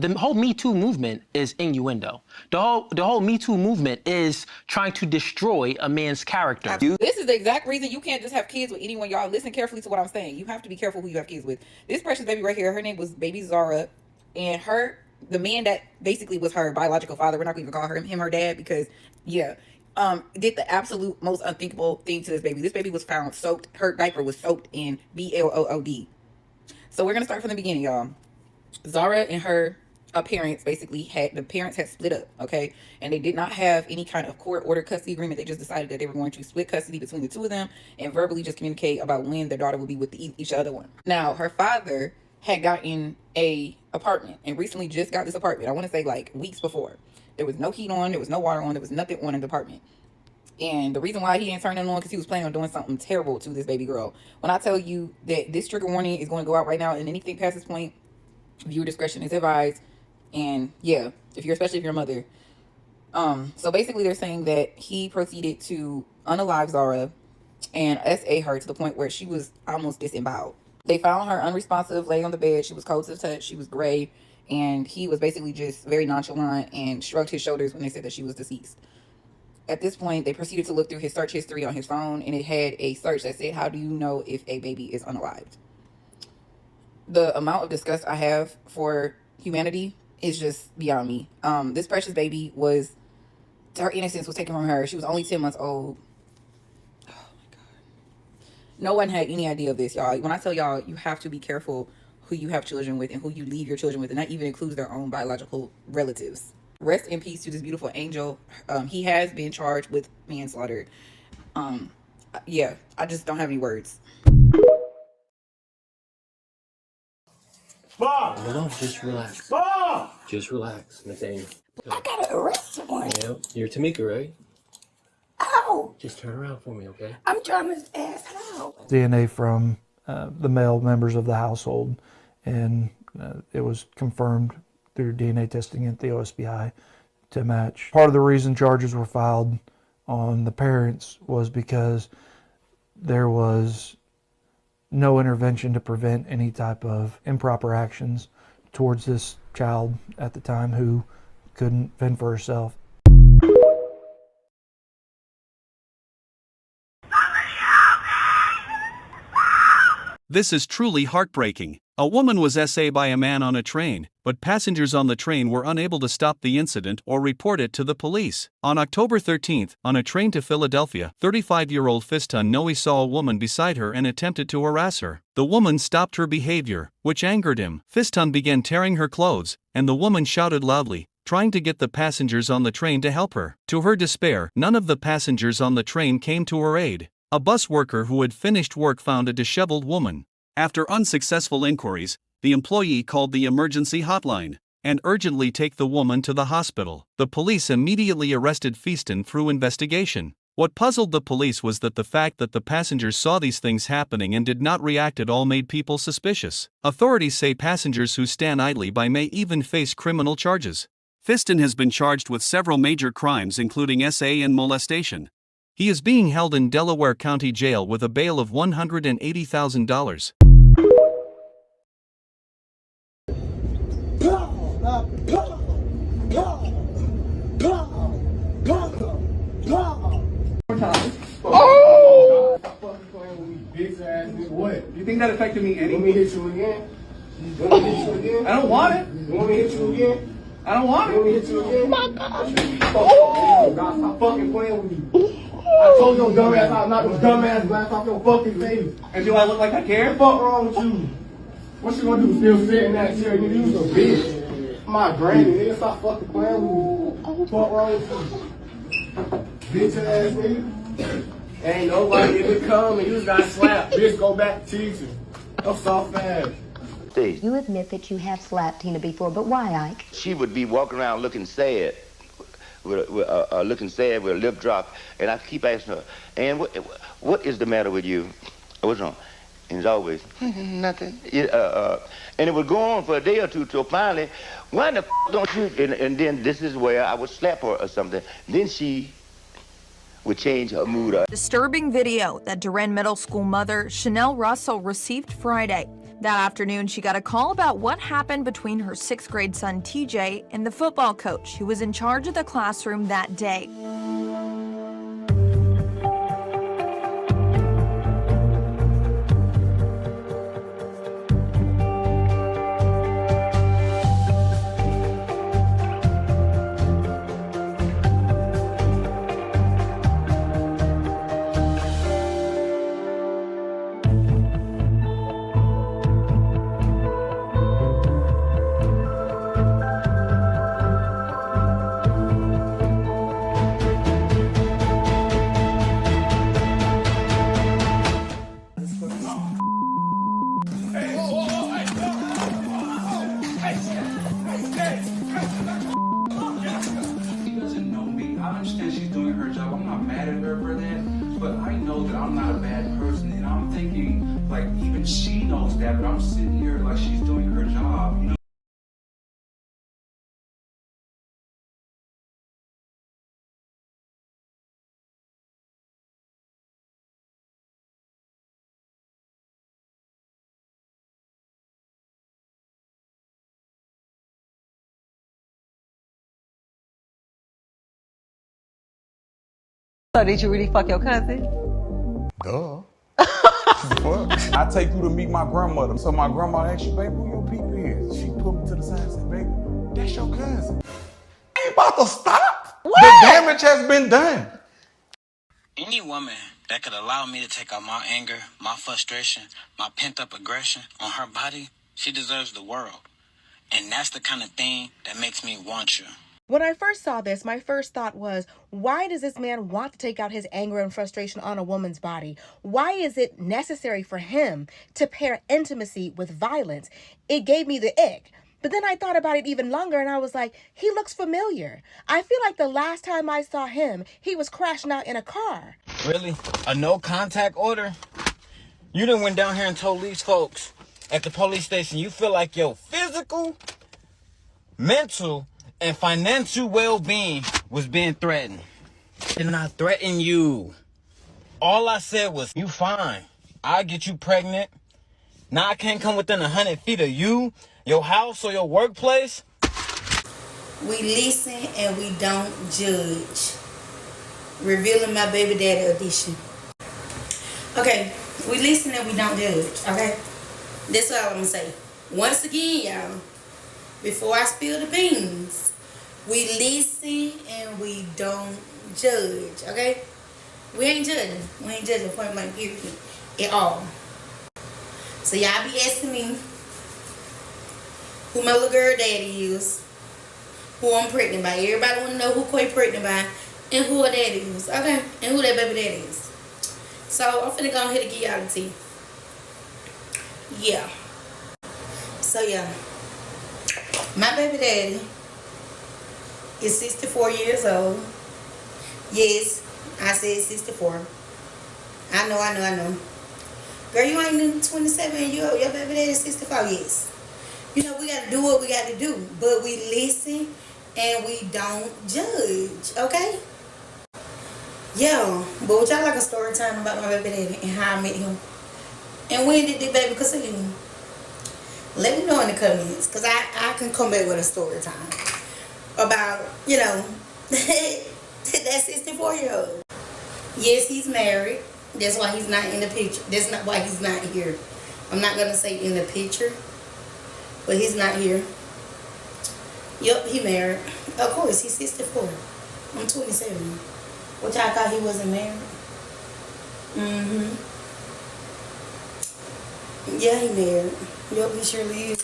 The whole Me Too movement is innuendo. The whole Me Too movement is trying to destroy a man's character. This is the exact reason you can't just have kids with anyone. Y'all listen carefully to what I'm saying. You have to be careful who you have kids with. This precious baby right here, her name was baby Zara, and the man that basically was her biological father, we're not going to even call him her dad, because did the absolute most unthinkable thing to this baby. This baby was found soaked, her diaper was soaked in blood. So we're going to start from the beginning, y'all. Zara and her parents the parents had split up, okay, and they did not have any kind of court order custody agreement. They just decided that they were going to split custody between the two of them and verbally just communicate about when their daughter would be with each other one. Now, her father had gotten a apartment and recently just got this apartment. I want to say like weeks before. There was no heat on, there was no water on, there was nothing on in the apartment. And the reason why he didn't turn it on, because he was planning on doing something terrible to this baby girl. When I tell you that this trigger warning is going to go out right now, and anything past this point, viewer discretion is advised. And yeah, especially if you're a mother. So basically they're saying that he proceeded to unalive Zara and SA her to the point where she was almost disemboweled. They found her unresponsive, laying on the bed. She was cold to the touch. She was gray. And he was basically just very nonchalant and shrugged his shoulders when they said that she was deceased. At this point, they proceeded to look through his search history on his phone, and it had a search that said, "How do you know if a baby is unalived?" The amount of disgust I have for humanity is just beyond me. This precious baby her innocence was taken from her. She was only 10 months old. Oh my God. No one had any idea of this, y'all. When I tell y'all, you have to be careful who you have children with and who you leave your children with, and that even includes their own biological relatives. Rest in peace to this beautiful angel. He has been charged with manslaughter. Yeah, I just don't have any words. Bob! Hold on, just relax. Bob! Just relax, Nathaniel. I gotta arrest someone. Yeah, you're Tamika, right? Ow! Just turn around for me, okay? I'm trying to ask how. DNA from the male members of the household, and it was confirmed through DNA testing at the OSBI to match. Part of the reason charges were filed on the parents was because there was no intervention to prevent any type of improper actions towards this child at the time who couldn't fend for herself. This is truly heartbreaking. A woman was SA by a man on a train, but passengers on the train were unable to stop the incident or report it to the police. On October 13th, on a train to Philadelphia, 35-year-old Fiston Noe saw a woman beside her and attempted to harass her. The woman stopped her behavior, which angered him. Fiston began tearing her clothes, and the woman shouted loudly, trying to get the passengers on the train to help her. To her despair, none of the passengers on the train came to her aid. A bus worker who had finished work found a disheveled woman. After unsuccessful inquiries, the employee called the emergency hotline and urgently take the woman to the hospital. The police immediately arrested Fiston through investigation. What puzzled the police was that the fact that the passengers saw these things happening and did not react at all made people suspicious. Authorities say passengers who stand idly by may even face criminal charges. Fiston has been charged with several major crimes including SA and molestation. He is being held in Delaware County Jail with a bail of $180,000. Oh! Bitch ass nigga, what? You think that affected me any? You want me to hit you again? You want me to hit you again? I don't want it. You want me to hit you again? I don't want You want me it. to hit you again? My God. Oh! God, stop fucking playing with me. I told your dumb ass I'm not those dumb ass glass off your fucking face. And do I look like I care? What the fuck wrong with you? What you gonna do? Still sit in that chair? Nigga, you was a bitch. My granny, nigga, stop fucking playing with me. What the fuck wrong with you? Bitch ass nigga. Ain't nobody ever come and you just got slapped. Bitch, go back to teaching. I'm soft ass. You admit that you have slapped Tina before, but why, Ike? She would be walking around looking sad, with a lip drop, and I keep asking her, "And what is the matter with you? What's wrong?" And it's always nothing. And it would go on for a day or two till finally, why the don't you? And then this is where I would slap her or something. Then she would change her mood. Disturbing video that Durant Middle School mother Chanel Russell received Friday. That afternoon, she got a call about what happened between her 6th grade son TJ and the football coach who was in charge of the classroom that day. I'm not a bad person, and I'm thinking, like, even she knows that, but I'm sitting here like she's doing her job, you know? So did you really fuck your cousin? Duh. I take you to meet my grandmother. So my grandma asked you, baby, who your people is? She put me to the side and said, baby, that's your cousin. I ain't about to stop. What? The damage has been done. Any woman that could allow me to take out my anger, my frustration, my pent-up aggression on her body, she deserves the world. And that's the kind of thing that makes me want you. When I first saw this, my first thought was, why does this man want to take out his anger and frustration on a woman's body? Why is it necessary for him to pair intimacy with violence? It gave me the ick. But then I thought about it even longer and I was like, he looks familiar. I feel like the last time I saw him, he was crashing out in a car. Really? A no contact order? You done went down here and told these folks at the police station you feel like your physical, mental, and financial well-being was being threatened. And I threatened you. All I said was, you fine. I'll get you pregnant. Now I can't come within 100 feet of you, your house, or your workplace. We listen and we don't judge. Revealing my baby daddy edition. Okay, we listen and we don't judge, okay? That's all I'm gonna say. Once again, y'all, before I spill the beans, we listen and we don't judge, okay? We ain't judging. We ain't judging point blank period at all. So y'all be asking me who my little girl daddy is, who I'm pregnant by. Everybody want to know who Quay pregnant by and who her daddy is, okay? And who that baby daddy is. So I'm finna go ahead and give y'all the tea. Yeah. So yeah, my baby daddy is 64 years old. Yes, I said 64. I know. Girl, you ain't even 27. Your baby daddy is 64. Yes. You know, we got to do what we got to do. But we listen and we don't judge. Okay? Yeah. But would y'all like a story time about my baby daddy and how I met him? And when did the baby conceive? Let me know in the comments. Because I can come back with a story time. About, you know, that 64-year-old. Yes, he's married. That's why he's not in the picture. That's not why he's not here. I'm not going to say in the picture, but he's not here. Yup, he married. Of course, he's 64. I'm 27. Which I thought he wasn't married. Yeah, he married. Yup, he surely is.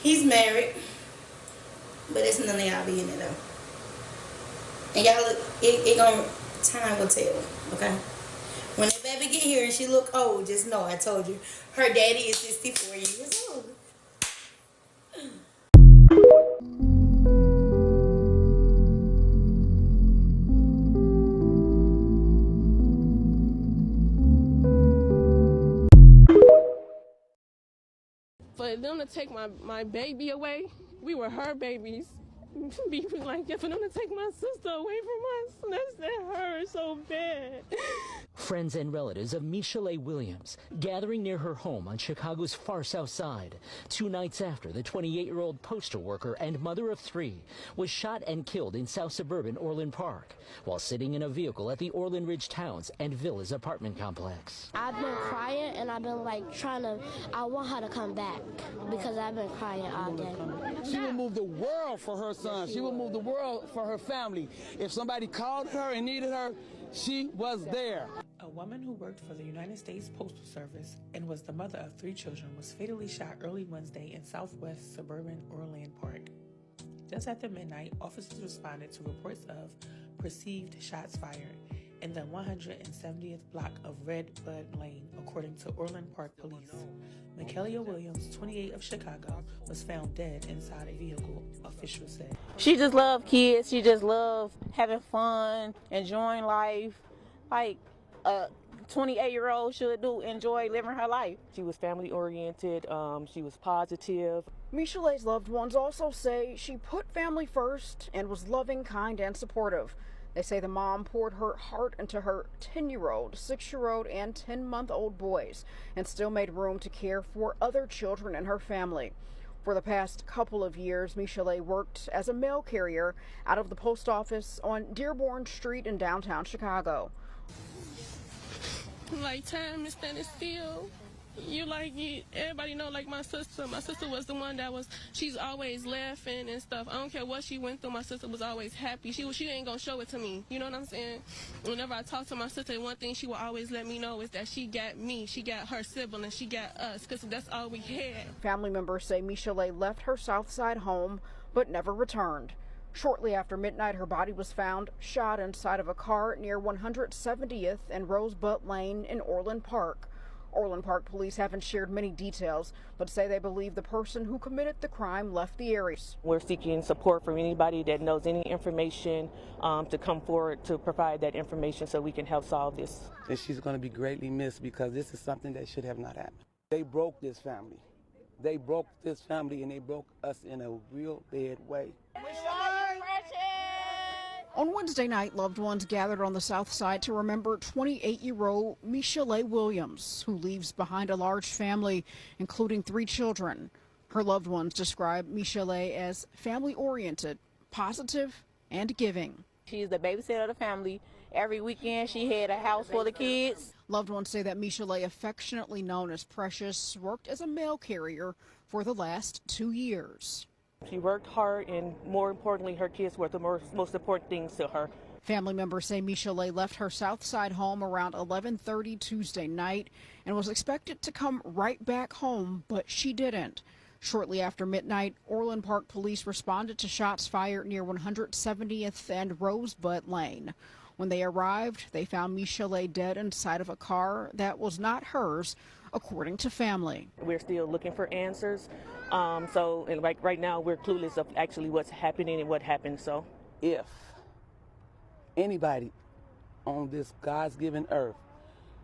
He's married. But it's none of y'all be in it though. And y'all look, it gonna, time will tell, okay? When that baby get here and she look old, just know I told you. Her daddy is 64 years old. For them to take my baby away, we were her babies. Be like, yeah, for them to take my sister away from us, that hurt so bad. Friends and relatives of Michelle Williams gathering near her home on Chicago's far south side 2 nights after the 28-year-old postal worker and mother of 3 was shot and killed in south suburban Orland Park while sitting in a vehicle at the Orland Ridge Towns and Villas apartment complex. I've been crying and I've been like I want her to come back because I've been crying all day. She would move the world for her son. She would move the world for her family. If somebody called her and needed her, she was there. A woman who worked for the United States Postal Service and was the mother of 3 children was fatally shot early Wednesday in southwest suburban Orland Park. Just after midnight, officers responded to reports of perceived shots fired in the 170th block of Red Bud Lane, according to Orland Park Police. Michaela Williams, 28 of Chicago, was found dead inside a vehicle, officials said. She just loved kids. She just loved having fun, enjoying life, like a 28-year-old should do, enjoy living her life. She was family oriented. She was positive. Michelle's loved ones also say she put family first and was loving, kind, and supportive. They say the mom poured her heart into her 10-year-old, 6-year-old, and 10-month-old boys and still made room to care for other children in her family. For the past couple of years, Michelle worked as a mail carrier out of the post office on Dearborn Street in downtown Chicago. Like time is standing still. Everybody know, like my sister was the one that she's always laughing and stuff. I don't care what she went through, my sister was always happy. She ain't gonna show it to me, you know what I'm saying? Whenever I talk to my sister, one thing she will always let me know is that she got me, she got her sibling, she got us, because that's all we had. Family members say Michelle left her South Side home but never returned. Shortly after midnight, her body was found shot inside of a car near 170th and Rosebud Lane in Orland Park. Orland Park police haven't shared many details, but say they believe the person who committed the crime left the area. We're seeking support from anybody that knows any information to come forward to provide that information so we can help solve this. And she's going to be greatly missed because this is something that should have not happened. They broke this family. They broke this family and they broke us in a real bad way. On Wednesday night, loved ones gathered on the south side to remember 28-year-old Michelle Williams, who leaves behind a large family, including 3 children. Her loved ones describe Michelle as family-oriented, positive, and giving. She's the babysitter of the family. Every weekend she had a house full of kids. Loved ones say that Michelle, affectionately known as Precious, worked as a mail carrier for the last 2 years. She worked hard, and more importantly, her kids were the most important things to her. Family members say Michelle left her South Side home around 11:30 Tuesday night and was expected to come right back home, but she didn't. Shortly after midnight, Orland Park police responded to shots fired near 170th and Rosebud Lane. When they arrived, they found Michelle dead inside of a car that was not hers, according to family. We're still looking for answers. Right now, we're clueless of actually what's happening and what happened. So, if anybody on this God's given earth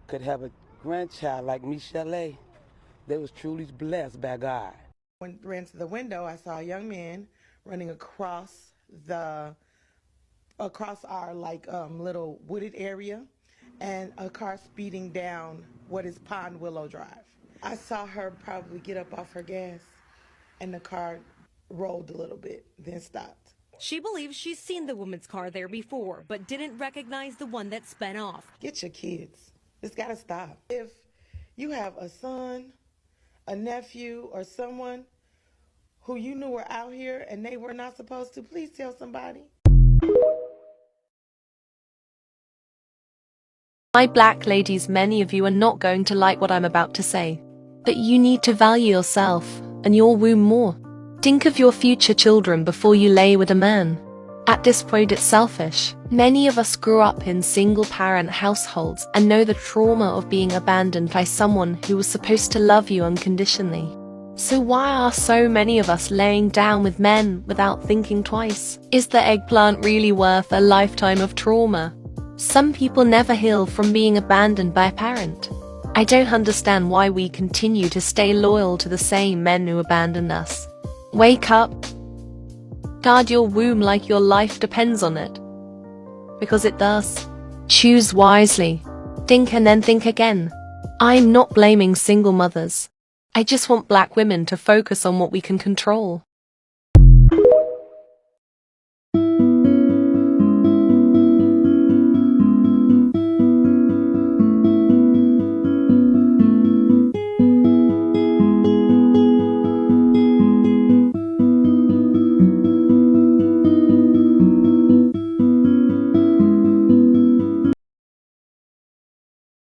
could have a grandchild like Michelle, they was truly blessed by God. When I ran to the window, I saw a young man running across our little wooded area, and a car speeding down what is Pond Willow Drive. I saw her probably get up off her gas, and the car rolled a little bit, then stopped. She believes she's seen the woman's car there before, but didn't recognize the one that sped off. Get your kids. It's got to stop. If you have a son, a nephew, or someone who you knew were out here and they were not supposed to, please tell somebody. My black ladies, many of you are not going to like what I'm about to say, but you need to value yourself and your womb more. Think of your future children before you lay with a man. At this point, it's selfish. Many of us grew up in single-parent households and know the trauma of being abandoned by someone who was supposed to love you unconditionally. So why are so many of us laying down with men without thinking twice? Is the eggplant really worth a lifetime of trauma? Some people never heal from being abandoned by a parent. I don't understand why we continue to stay loyal to the same men who abandoned us. Wake up. Guard your womb like your life depends on it. Because it does. Choose wisely. Think and then think again. I'm not blaming single mothers. I just want black women to focus on what we can control.